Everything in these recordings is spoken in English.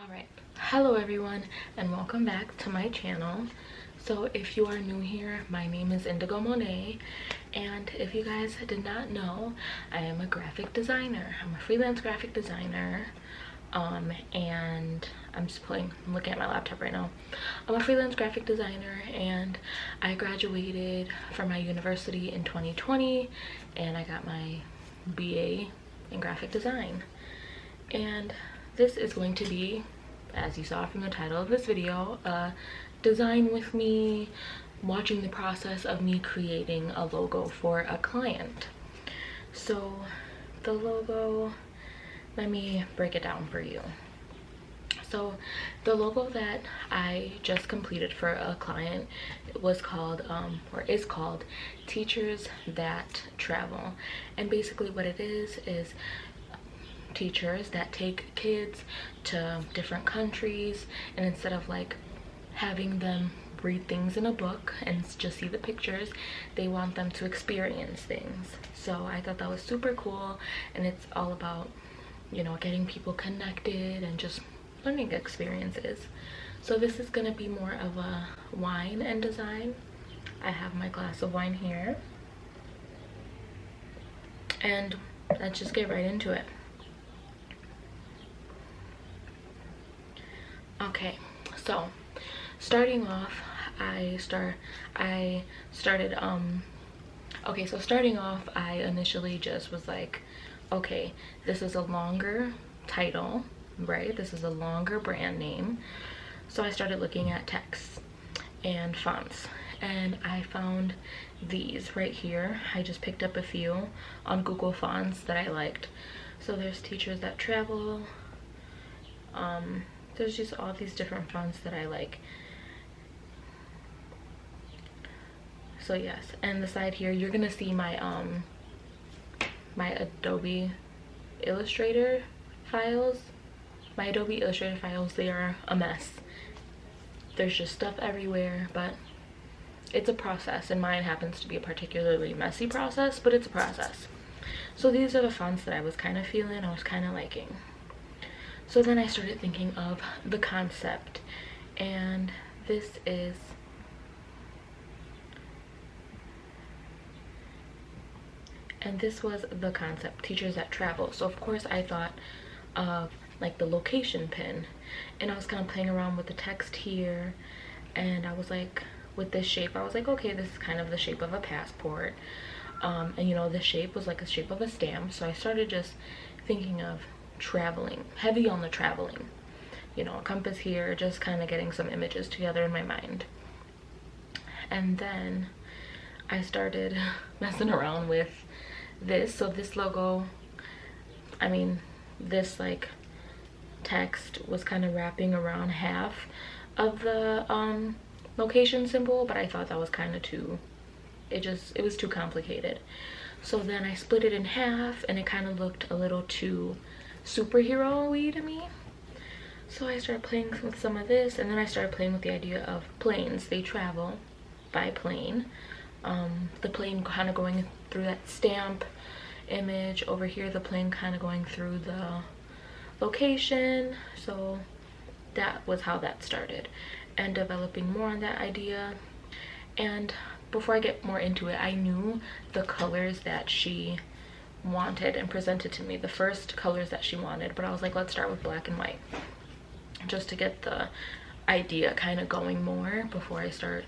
Alright, hello everyone and welcome back to my channel. So if you are new here, my name is Indigo Monet, and if you guys did not know, I am a graphic designer. I'm a freelance graphic designer, and I'm looking at my laptop right now. I'm a freelance graphic designer and I graduated from my university in 2020 and I got my BA in graphic design. And this is going to be, as you saw from the title of this video, design with me, watching the process of me creating a logo for a client. So the logo, let me break it down for you. So the logo that I just completed for a client was called is called Teachers That Travel. And basically what it is teachers that take kids to different countries, and instead of like having them read things in a book and just see the pictures, they want them to experience things. So I thought that was super cool, and it's all about, you know, getting people connected and just learning experiences. So this is gonna be more of a wine and design. I have my glass of wine here, and let's just get right into it. Okay, so starting off, I initially just was like, okay, this is a longer title, right? This is a longer brand name. So I started looking at texts and fonts, and I found these right here. I just picked up a few on Google Fonts that I liked. So there's Teachers That Travel. There's just all these different fonts that I like. So yes, and the side here, you're gonna see my my Adobe Illustrator files. My Adobe Illustrator files, they are a mess. There's just stuff everywhere, but it's a process, and mine happens to be a particularly messy process, but it's a process. So these are the fonts that I was kind of feeling, I was kind of liking. So then I started thinking of the concept, and this was the concept, Teachers That Travel. So of course I thought of like the location pin, and I was kind of playing around with the text here, and I was like, with this shape, I was like, okay, this is kind of the shape of a passport, and you know, the shape was like a shape of a stamp. So I started just thinking of traveling, heavy on the traveling, you know, a compass here, just kind of getting some images together in my mind. And then I started messing around with this. So this logo, I mean, this like text was kind of wrapping around half of the location symbol, but I thought that was kind of too, it was too complicated. So then I split it in half, and it kind of looked a little too superhero-y to me. So I started playing with some of this, and then I started playing with the idea of planes. They travel by plane. The plane kind of going through that stamp image over here, the plane kind of going through the location. So that was how that started, and developing more on that idea. And before I get more into it, I knew the colors that she wanted and presented to me, the first colors that she wanted, but I was like, let's start with black and white, just to get the idea kind of going more before I start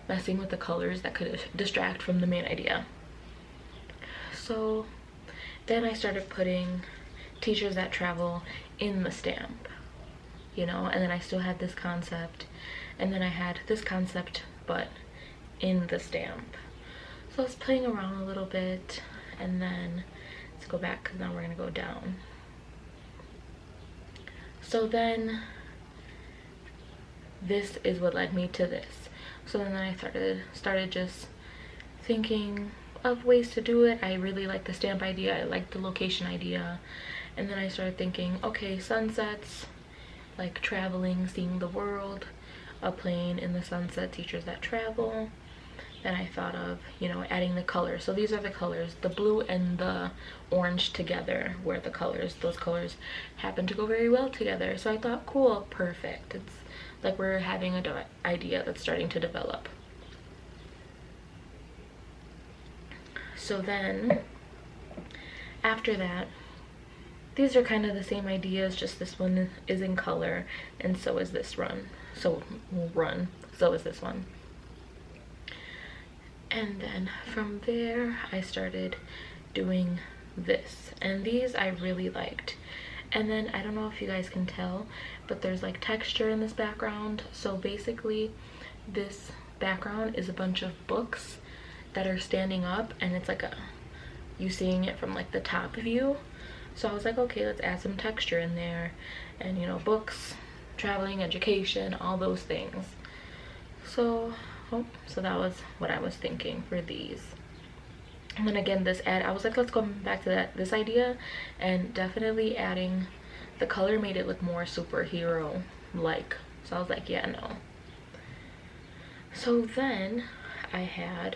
messing with the colors that could distract from the main idea. So then I started putting Teachers That Travel in the stamp, you know, and then I still had this concept, and then I had this concept but in the stamp. So I was playing around a little bit, and then let's go back because now we're gonna go down. So then this is what led me to this. So then I started just thinking of ways to do it. I really like the stamp idea, I like the location idea, and then I started thinking, okay, sunsets, like traveling, seeing the world, a plane in the sunset, Teachers That Travel. then I thought of, you know, adding the colors. So these are the colors, the blue and the orange together were the colors. Those colors happen to go very well together. So I thought, cool, perfect. It's like we're having an idea that's starting to develop. So then after that, these are kind of the same ideas, just this one is in color, and so is this one. So is this one. And then from there I started doing this, and these I really liked. And then I don't know if you guys can tell, but there's like texture in this background. So basically this background is a bunch of books that are standing up, and it's like you seeing it from like the top view. So I was like, okay, let's add some texture in there, and you know, books, traveling, education, all those things. So that was what I was thinking for these. And then again, this ad, I was like, let's go back to this idea, and definitely adding the color made it look more superhero like. So I was like, yeah, no. So then I had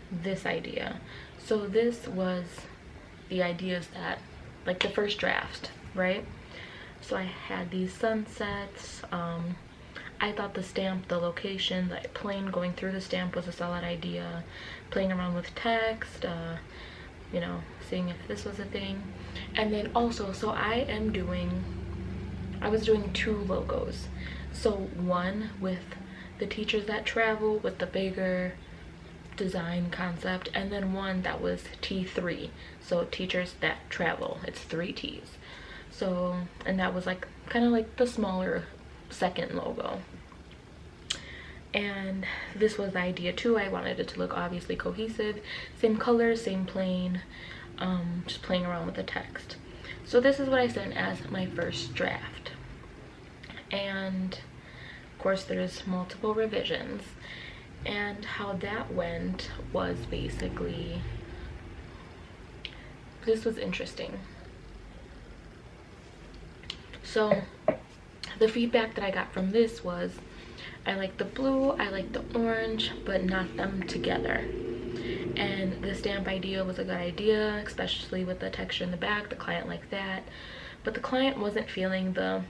this idea. So this was the ideas that, like the first draft, right? So I had these sunsets. I thought the stamp, the location, the plane going through the stamp was a solid idea. Playing around with text, you know, seeing if this was a thing. And then also, so I was doing 2 logos. So one with the teachers that travel with the bigger design concept, and then one that was T3, so teachers that travel. It's 3 T's. So, and that was like kind of like the smaller second logo. And this was the idea too. I wanted it to look obviously cohesive, same colors, same plane, just playing around with the text. So this is what I sent as my first draft, and of course there's multiple revisions. And how that went was basically, this was interesting. So the feedback that I got from this was, I like the blue, I like the orange, but not them together. And the stamp idea was a good idea, especially with the texture in the back. The client liked that, but the client wasn't feeling the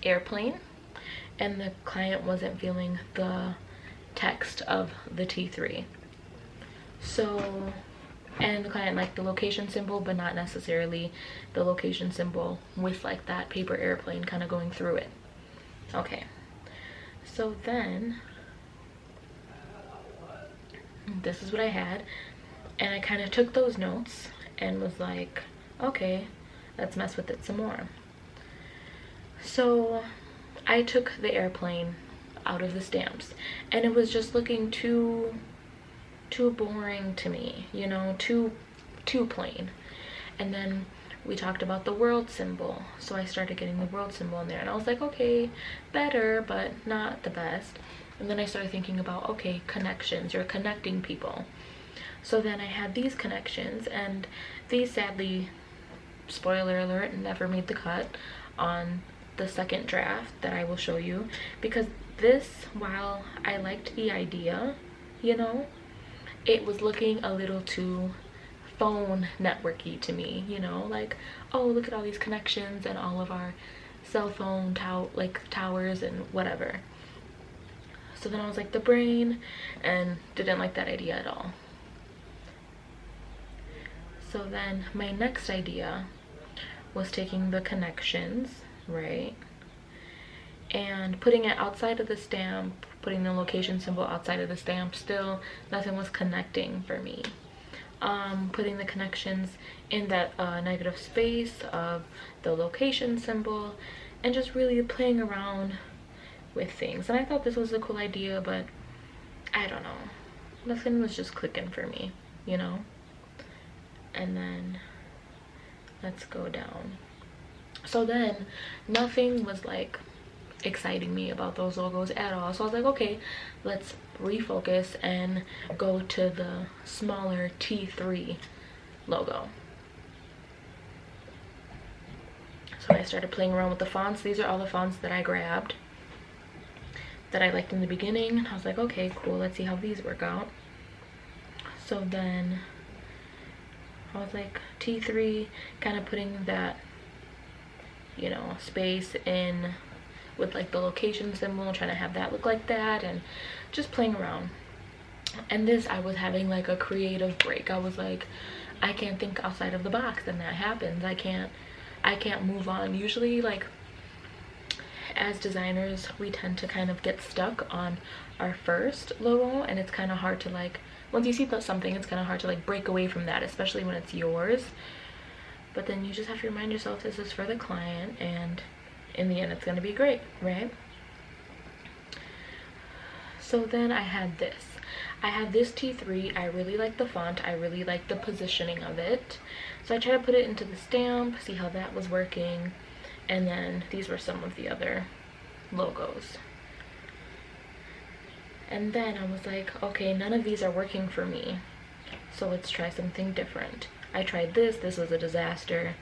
airplane, and the client wasn't feeling the text of the T3. So, and the client liked the location symbol, but not necessarily the location symbol with like that paper airplane kind of going through it. Okay, so then this is what I had, and I kind of took those notes and was like, okay, let's mess with it some more. So I took the airplane out of the stamps, and it was just looking too boring to me, you know, too plain. And then we talked about the world symbol, so I started getting the world symbol in there, and I was like, okay, better but not the best. And then I started thinking about, okay, connections, you're connecting people. So then I had these connections, and these sadly, spoiler alert, never made the cut on the second draft that I will show you, because this, while I liked the idea, you know, it was looking a little too phone networky to me, you know, like, oh, look at all these connections and all of our cell phone towers and whatever. So then I was like, the brain, and didn't like that idea at all. So then my next idea was taking the connections, right, and putting it outside of the stamp, putting the location symbol outside of the stamp. Still nothing was connecting for me. Putting the connections in that negative space of the location symbol, and just really playing around with things. And I thought this was a cool idea, but I don't know, nothing was just clicking for me, you know. And then let's go down. So then nothing was like exciting me about those logos at all. So I was like, okay, let's refocus and go to the smaller T3 logo. So I started playing around with the fonts. These are all the fonts that I grabbed. that I liked in the beginning. I was like, okay, cool, let's see how these work out. So then I was like, T3, kind of putting that, you know, space in with like the location symbol, trying to have that look like that, and just playing around. And this, I was having like a creative break. I was like, I can't think outside of the box, and that happens. I can't move on. Usually, like, as designers, we tend to kind of get stuck on our first logo, and it's kind of hard to, like, once you see something, it's kind of hard to like break away from that, especially when it's yours. But then you just have to remind yourself this is for the client, and in the end it's going to be great, right? So then I had this T3. I really like the font, I really like the positioning of it, so I tried to put it into the stamp, see how that was working. And then these were some of the other logos. And then I was like, okay, none of these are working for me, so let's try something different. I tried this was a disaster.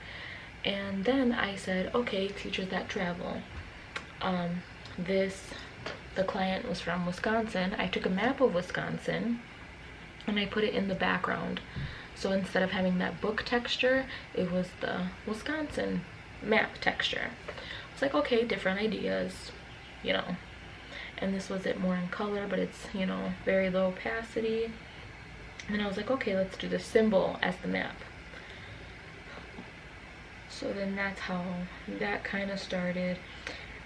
And then I said, okay, Teachers That Travel. The client was from Wisconsin. I took a map of Wisconsin and I put it in the background. So instead of having that book texture, it was the Wisconsin map texture. It's like, okay, different ideas, you know. And this was it more in color, but it's, you know, very low opacity. And I was like, okay, let's do the symbol as the map. So then that's how that kind of started.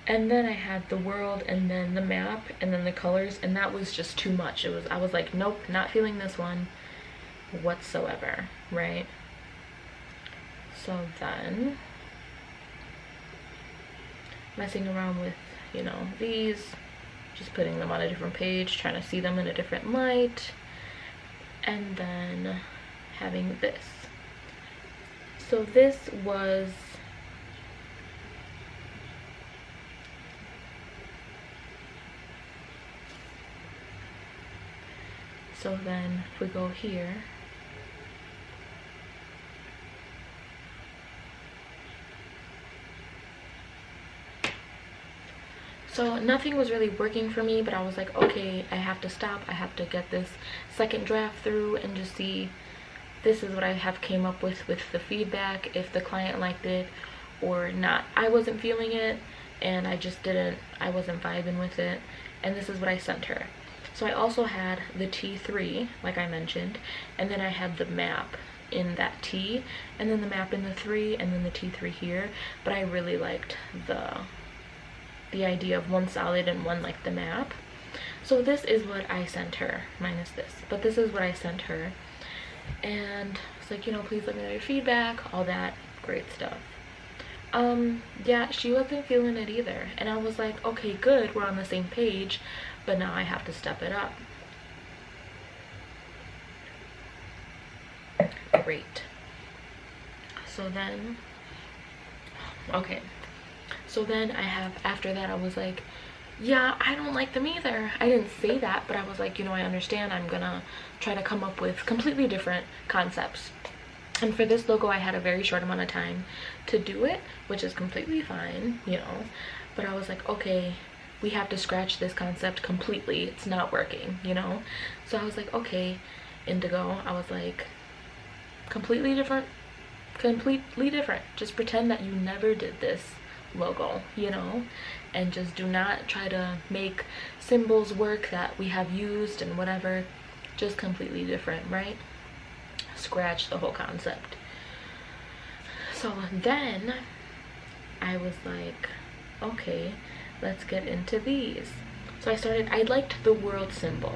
And then I had the world, and then the map, and then the colors, and that was just too much. I was like, nope, not feeling this one whatsoever, right? So then, messing around with, you know, these, just putting them on a different page, trying to see them in a different light, and then having this. So this was so then if we go here, so nothing was really working for me, but I was like, okay, I have to stop. I have to get this second draft through and just see, this is what I have came up with the feedback, if the client liked it or not. I wasn't feeling it, and I wasn't vibing with it, and this is what I sent her. So I also had the T3, like I mentioned, and then I had the map in that T, and then the map in the 3, and then the T3 here. But I really liked the idea of one solid and one like the map. So this is what I sent her, minus this, but this is what I sent her. And it's like, you know, please let me know your feedback, all that great stuff. Yeah, she wasn't feeling it either, and I was like, okay, good, we're on the same page, but now I have to step it up. Great. So then, okay, so then I have, after that I was like, yeah, I don't like them either. I didn't say that, but I was like, you know, I understand. I'm gonna try to come up with completely different concepts. And for this logo, I had a very short amount of time to do it, which is completely fine, you know. But I was like, okay, we have to scratch this concept completely. It's not working, you know. So I was like, okay, Indigo. I was like, completely different. Just pretend that you never did this logo, you know, and just do not try to make symbols work that we have used and whatever. Just completely different, right? Scratch the whole concept. So then I was like, okay, let's get into these. So I liked the world symbol,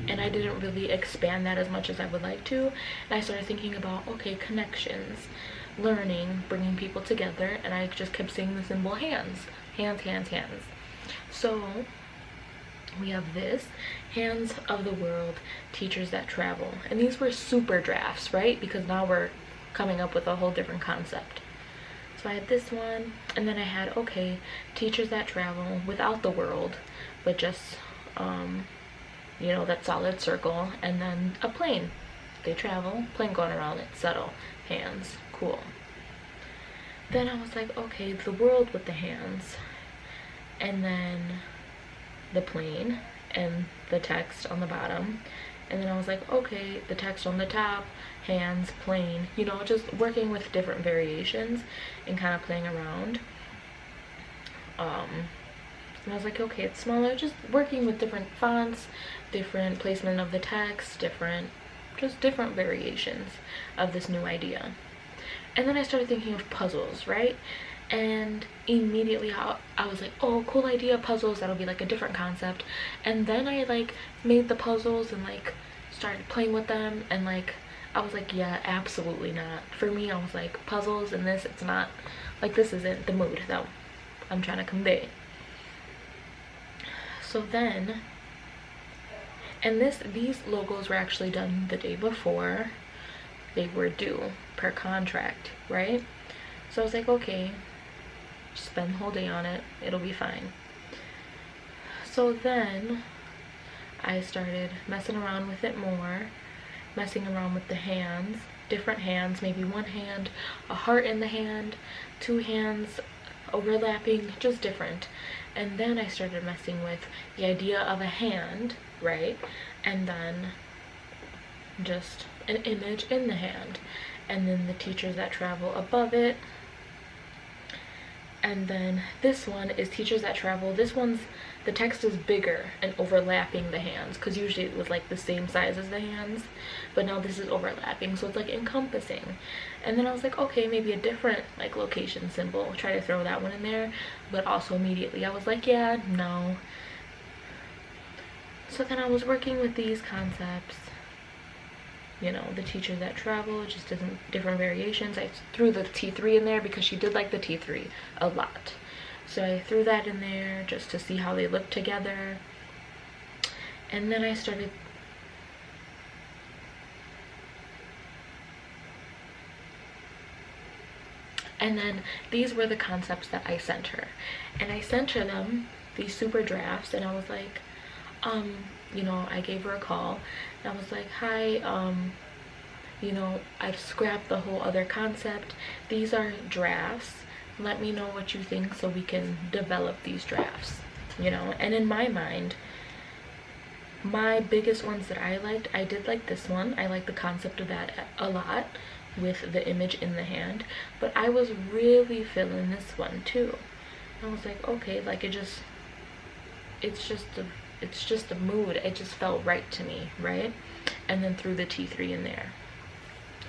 and I didn't really expand that as much as I would like to. And I started thinking about, okay, connections, learning, bringing people together, and I just kept saying the symbol hands. So we have this, Hands of the World, Teachers That Travel. And these were super drafts, right? Because now we're coming up with a whole different concept. So I had this one, and then I had, okay, Teachers That Travel without the world, but just, you know, that solid circle, and then a plane. They travel, plane going around it, subtle, hands, cool. Then I was like, okay, the world with the hands, and then the plane and the text on the bottom. And then I was like, okay, the text on the top, hands, plane, you know, just working with different variations and kind of playing around. And I was like, okay, it's smaller, just working with different fonts, different placement of the text, just different variations of this new idea. And then I started thinking of puzzles, right? And immediately I was like, oh, cool idea, puzzles, that'll be like a different concept. And then I like made the puzzles and like started playing with them, and like I was like, yeah, absolutely not. For me, I was like, puzzles and this, it's not, like, this isn't the mood that I'm trying to convey. So then, and these logos were actually done the day before they were due per contract, right? So I was like, okay, spend the whole day on it, it'll be fine. So then I started messing around with it more, messing around with the hands, different hands, maybe one hand, a heart in the hand, two hands overlapping, just different. And then I started messing with the idea of a hand, right? And then just an image in the hand, and then the teachers that travel above it. And then this one is teachers that travel. This one's, the text is bigger and overlapping the hands, because usually it was like the same size as the hands, but now this is overlapping, so it's like encompassing. And then I was like, okay, maybe a different like location symbol, try to throw that one in there, but also immediately I was like, yeah, no. So then I was working with these concepts, you know, the teachers that travel, just different variations. I threw the T3 in there because she did like the T3 a lot. So I threw that in there just to see how they look together. And then I started and then these were the concepts that I sent her. And I sent her them, these super drafts, and I was like, you know, I gave her a call and I was like, hi, you know, I've scrapped the whole other concept. These are drafts. Let me know what you think so we can develop these drafts, you know. And in my mind, my biggest ones that I liked, I did like this one. I like the concept of that a lot with the image in the hand, but I was really feeling this one too. I was like, okay, like it's just a mood. It just felt right to me, right? And then threw the T3 in there.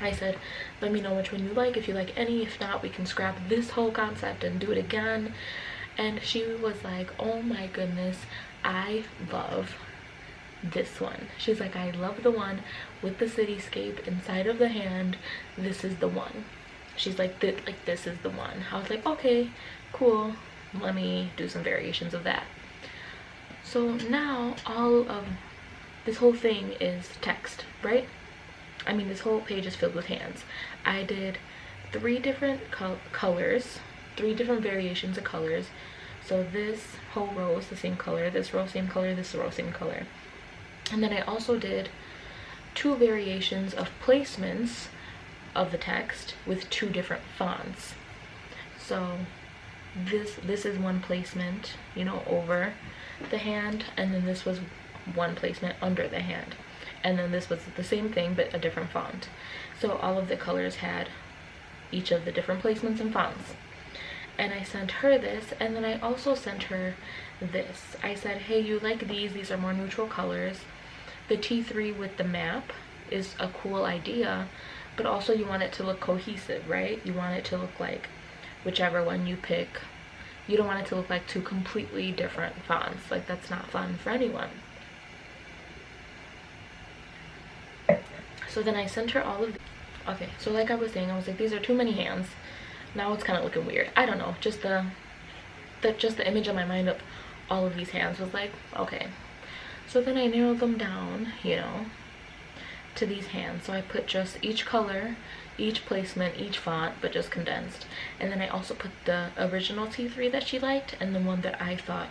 I said, let me know which one you like, if you like any. If not, we can scrap this whole concept and do it again. And she was like, oh my goodness, I love this one. She's like, I love the one with the cityscape inside of the hand. This is the one. She's like, this is the one. I was like, okay, cool, let me do some variations of that. So now all of this whole thing is text, right? I mean, this whole page is filled with hands. I did 3 different colors, 3 different variations of colors. So this whole row is the same color, this row same color, this row same color. And then I also did 2 variations of placements of the text with 2 different fonts. So this is one placement, you know, over the hand, and then this was one placement under the hand, and then this was the same thing but a different font. So all of the colors had each of the different placements and fonts. And I sent her this, and then I also sent her this. I said, hey, you like these are more neutral colors. The T3 with the map is a cool idea, but also you want it to look cohesive, right? You want it to look like whichever one you pick. You don't want it to look like 2 completely different fonts. Like, that's not fun for anyone. So then I sent her all of these. Okay, so like I was saying, I was like, these are too many hands. Now it's kind of looking weird. I don't know, just the image in my mind of all of these hands was like, okay. So then I narrowed them down, you know, to these hands. So I put just each color, each placement, each font, but just condensed. And then I also put the original T3 that she liked and the one that I thought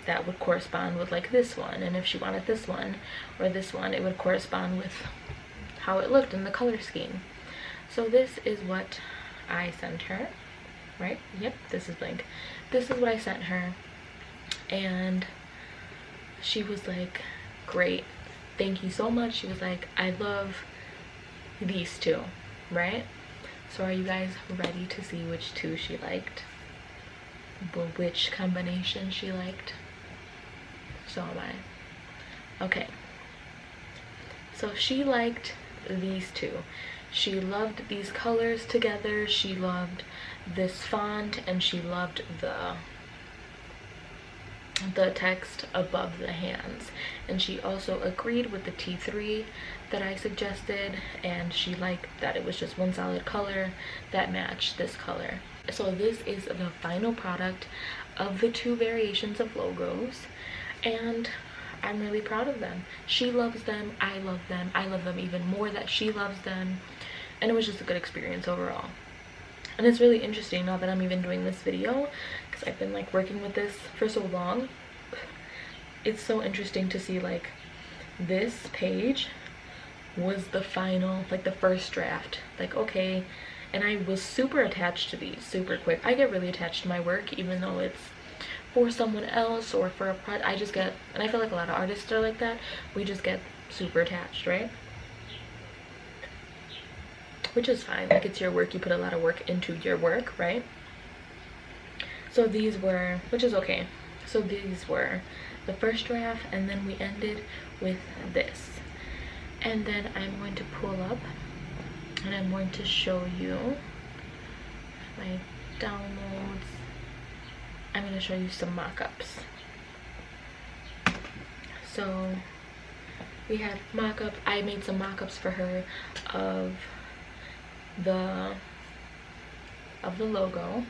that would correspond with like this one. And if she wanted this one or this one, it would correspond with how it looked in the color scheme. So this is what I sent her, right? Yep, this is blank. This is what I sent her. And she was like, great, thank you so much. She was like, I love these two, right? So are you guys ready to see which two she liked? Which combination she liked? So am I. Okay. So she liked these two. She loved these colors together. She loved this font, and she loved the text above the hands. And she also agreed with the T3 that I suggested, and she liked that it was just one solid color that matched this color. So this is the final product of the two variations of logos, and I'm really proud of them. She loves them, I love them. I love them even more that she loves them, and it was just a good experience overall. And it's really interesting now that I'm even doing this video, because I've been like working with this for so long. It's so interesting to see like this page was the final, like the first draft, like okay. And I was super attached to these super quick. I get really attached to my work, even though it's for someone else or for a project. I just get, and I feel like a lot of artists are like that, we just get super attached, right? Which is fine, like it's your work, you put a lot of work into your work, right? So these were, which is okay. So these were the first draft, and then we ended with this. And then I'm going to pull up and I'm going to show you my downloads. I'm going to show you some mock-ups. So we had mock-ups. I made some mock-ups for her of the logo,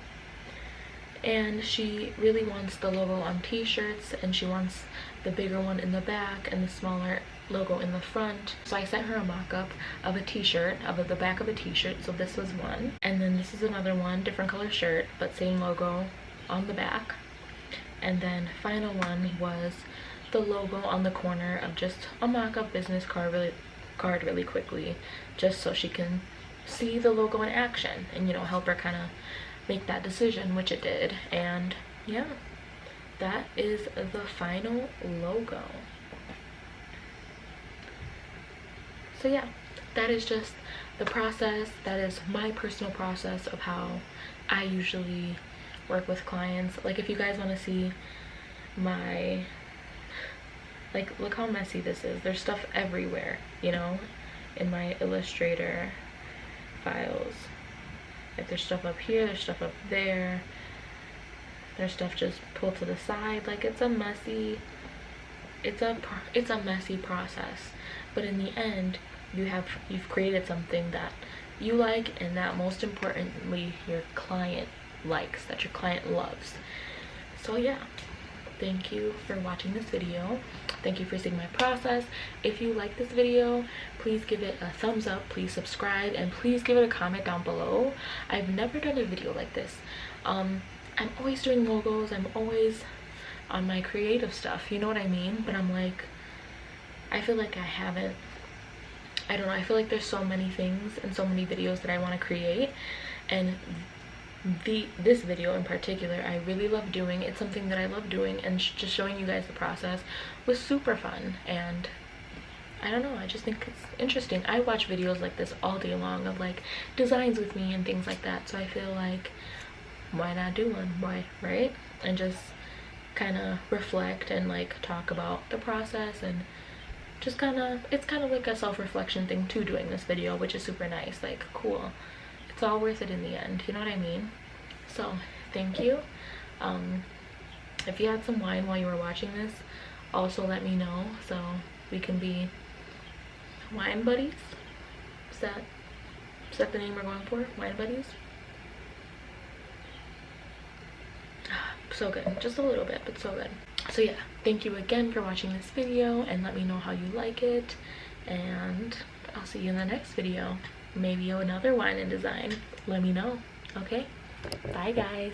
and she really wants the logo on t-shirts, and she wants the bigger one in the back and the smaller logo in the front. So I sent her a mock-up of a t-shirt, of the back of a t-shirt. So this was one, and then this is another one, different color shirt but same logo on the back. And then final one was the logo on the corner of just a mock-up business card really quickly, just so she can see the logo in action and, you know, help her kind of make that decision, which it did. And yeah, that is the final logo. So yeah, that is just the process. That is my personal process of how I usually work with clients. Like if you guys want to see my, like, look how messy this is. There's stuff everywhere, you know, in my Illustrator files. Like there's stuff up here, there's stuff up there, there's stuff just pulled to the side. Like it's a messy, it's a messy process. But in the end, you've created something that you like, and that most importantly your client likes, that your client loves. So yeah, thank you for watching this video. Thank you for seeing my process. If you like this video, please give it a thumbs up, please subscribe, and please give it a comment down below. I've never done a video like this. I'm always doing logos, I'm always on my creative stuff, you know what I mean? But I'm like, I feel like I don't know, I feel like there's so many things and so many videos that I want to create, and this video in particular I really love doing. It's something that I love doing, and just showing you guys the process was super fun. And I don't know, I just think it's interesting. I watch videos like this all day long of like designs with me and things like that, so I feel like why not do one? Why, right? And just kind of reflect and like talk about the process, and just kind of, it's kind of like a self-reflection thing too, doing this video, which is super nice. Like, cool, it's all worth it in the end, you know what I mean? So thank you. If you had some wine while you were watching this, also let me know so we can be wine buddies. Is that the name we're going for? Wine buddies? So good, just a little bit, but so good. So yeah, thank you again for watching this video, and let me know how you like it, and I'll see you in the next video. Maybe another wine and design. Let me know. Okay, bye guys.